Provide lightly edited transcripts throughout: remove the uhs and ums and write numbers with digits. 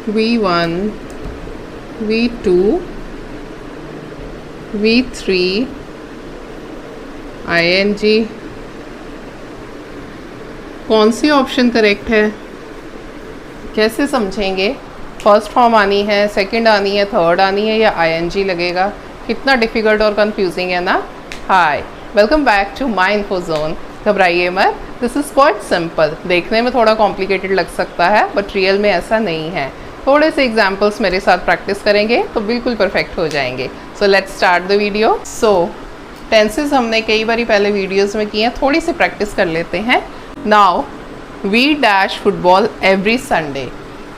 V1, V2, V3, ing। कौन C option correct है? कैसे समझेंगे? फर्स्ट फॉर्म आनी है, सेकंड आनी है, थर्ड आनी है या ing लगेगा? कितना डिफ़िकल्ट और कंफ्यूजिंग है ना। Hi, welcome back to my info zone. घबराइए मत, दिस इज़ क्वाइट सिंपल। देखने में थोड़ा कॉम्प्लिकेटेड लग सकता है बट रियल में ऐसा नहीं है। थोड़े से एग्जाम्पल्स मेरे साथ प्रैक्टिस करेंगे तो बिल्कुल परफेक्ट हो जाएंगे। So let's start the video. So tenses हमने कई बारी पहले वीडियोज़ में किए हैं, थोड़ी सी प्रैक्टिस कर लेते हैं। Now we dash football every Sunday.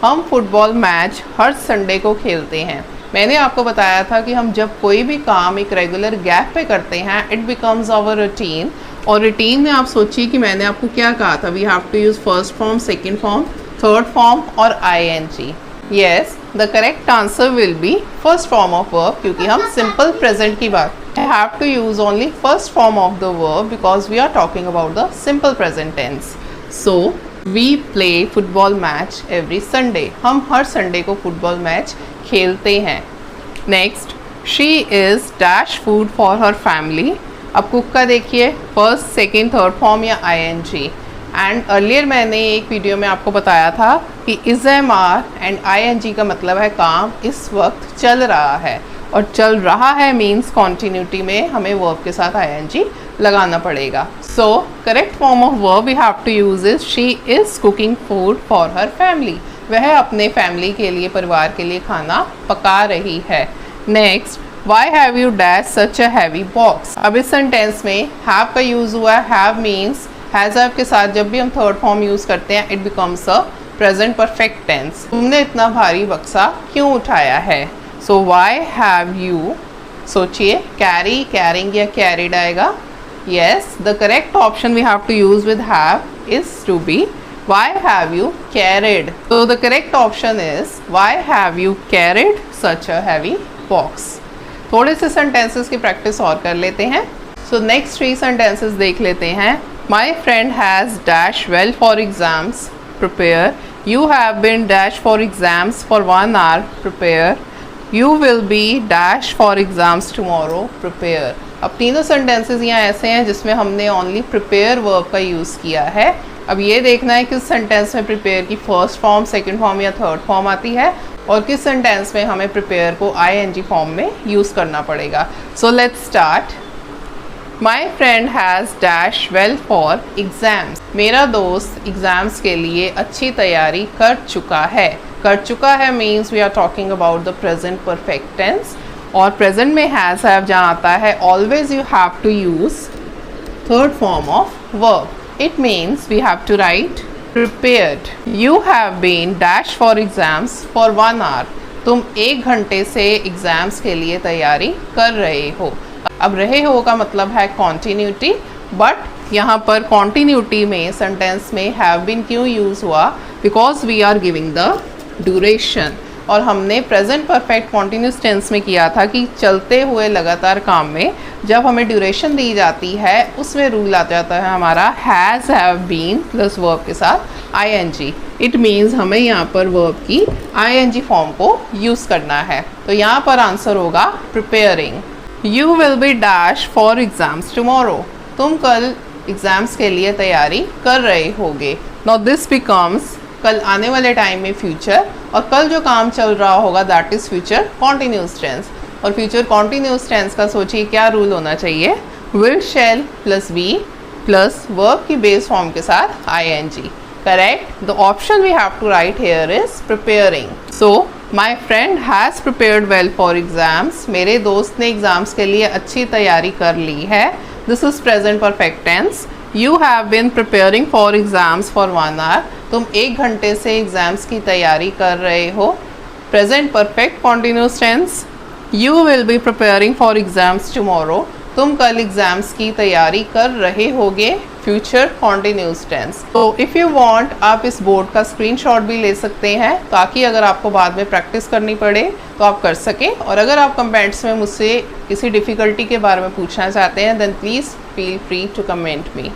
हम फुटबॉल मैच हर संडे को खेलते हैं। मैंने आपको बताया था कि हम जब कोई भी काम एक रेगुलर गैप पे करते हैं इट बिकम्स आवर रूटीन। और रूटीन में आप सोचिए कि मैंने आपको क्या कहा था, we have to use first form, second form, third form और ing। Yes, the correct answer will be first form of verb, क्योंकि हम सिंपल प्रेजेंट की बात have to use only first form of the verb because we are talking about the simple present tense. So we play football match every Sunday. हम हर Sunday को football match खेलते हैं। Next, she is dash food for her family. अब cook का देखिए, first, second, third form या ing। And earlier मैंने एक वीडियो में आपको बताया था कि is am are and ing का मतलब है काम इस वक्त चल रहा है, और चल रहा है मीन्स कॉन्टीन्यूटी में हमें वर्ब के साथ ing लगाना पड़ेगा। So correct form of verb we have to use is she is cooking food for her family. वह अपने फैमिली के लिए, परिवार के लिए खाना पका रही है। Next, Y have you dash such a heavy box. अब इस सेंटेंस में हैव का यूज़ हुआ है। हैव मीन्स हैज़ हैव के साथ जब भी हम थर्ड फॉर्म यूज़ करते हैं it becomes a present perfect tense. तुमने इतना भारी बक्सा क्यों उठाया है। सो वाई हैव यू, सोचिए, कैरी, कैरिंग या कैरिड आएगा। Yes, the correct option we have to use with have is to be why have you carried। so the correct option is why have you carried such a heavy box। थोड़े से sentences की practice और कर लेते हैं। So next 3 sentences देख लेते हैं। My friend has dash well for exams, prepare। You have been dash for exams for 1 hour, prepare। You will be dash for exams tomorrow, prepare। अब तीनों सेंटेंसेस यहाँ ऐसे हैं जिसमें हमने ओनली प्रिपेयर वर्ब का यूज़ किया है। अब ये देखना है किस सेंटेंस में प्रिपेयर की फर्स्ट फॉर्म, सेकंड फॉर्म या थर्ड फॉर्म आती है, और किस सेंटेंस में हमें प्रिपेयर को ing फॉर्म में यूज़ करना पड़ेगा। So let's start. My friend has dash well for exams. मेरा दोस्त एग्ज़ाम्स के लिए अच्छी तैयारी कर चुका है। कर चुका है means we are talking about the present perfect tense, और प्रेजेंट में हैज़ हैव जहाँ आता है always you have to use third form of verb. It means we have to write prepared। You have been dash for exams for 1 hour। तुम 1 घंटे से exams के लिए तैयारी कर रहे हो। अब रहे हो का मतलब है कॉन्टीन्यूटी, बट यहाँ पर कॉन्टीन्यूटी में सेंटेंस में हैव बीन क्यों यूज़ हुआ, because we are giving the duration. और हमने प्रेजेंट परफेक्ट कॉन्टीन्यूस टेंस में किया था कि चलते हुए लगातार काम में जब हमें ड्यूरेशन दी जाती है उसमें रूल आ जाता है हमारा has have been plus verb के साथ ing। इट मीन्स हमें यहाँ पर वर्ब की ing फॉर्म को यूज़ करना है। तो यहाँ पर आंसर होगा preparing. You will B dash for exams tomorrow. तुम कल एग्ज़ाम्स के लिए तैयारी कर रहे होगे। नाउ दिस बिकम्स कल आने वाले टाइम में फ्यूचर, और कल जो काम चल रहा होगा that is future continuous tense. और फ्यूचर कॉन्टीन्यूस टेंस का सोचिए क्या रूल होना चाहिए, will, shall plus be plus verb की बेस फॉर्म के साथ ing। Correct, the option we have to write here is preparing. So my friend has prepared well for exams. मेरे दोस्त ने एग्ज़ाम्स के लिए अच्छी तैयारी कर ली है। This is present perfect tense. You have been preparing for exams for 1 hour। तुम 1 घंटे से एग्ज़ाम्स की तैयारी कर रहे हो। Present perfect continuous tense. You will be preparing for exams tomorrow. तुम कल एग्ज़ाम्स की तैयारी कर रहे होगे। Future continuous tense. तो इफ़ यू वांट आप इस बोर्ड का स्क्रीनशॉट भी ले सकते हैं ताकि अगर आपको बाद में प्रैक्टिस करनी पड़े तो आप कर सकें। और अगर आप कमेंट्स में मुझसे किसी डिफ़िकल्टी के बारे में पूछना चाहते हैं then please feel free to comment me.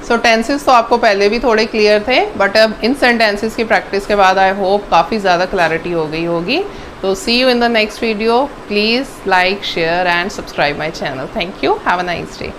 So tenses तो आपको पहले भी थोड़े क्लियर थे, बट अब इन सेंटेंसेस की प्रैक्टिस के बाद आई होप काफ़ी ज़्यादा क्लैरिटी हो गई होगी. तो see you in the next video. Please like, share and subscribe my channel. Thank you. Have a nice day.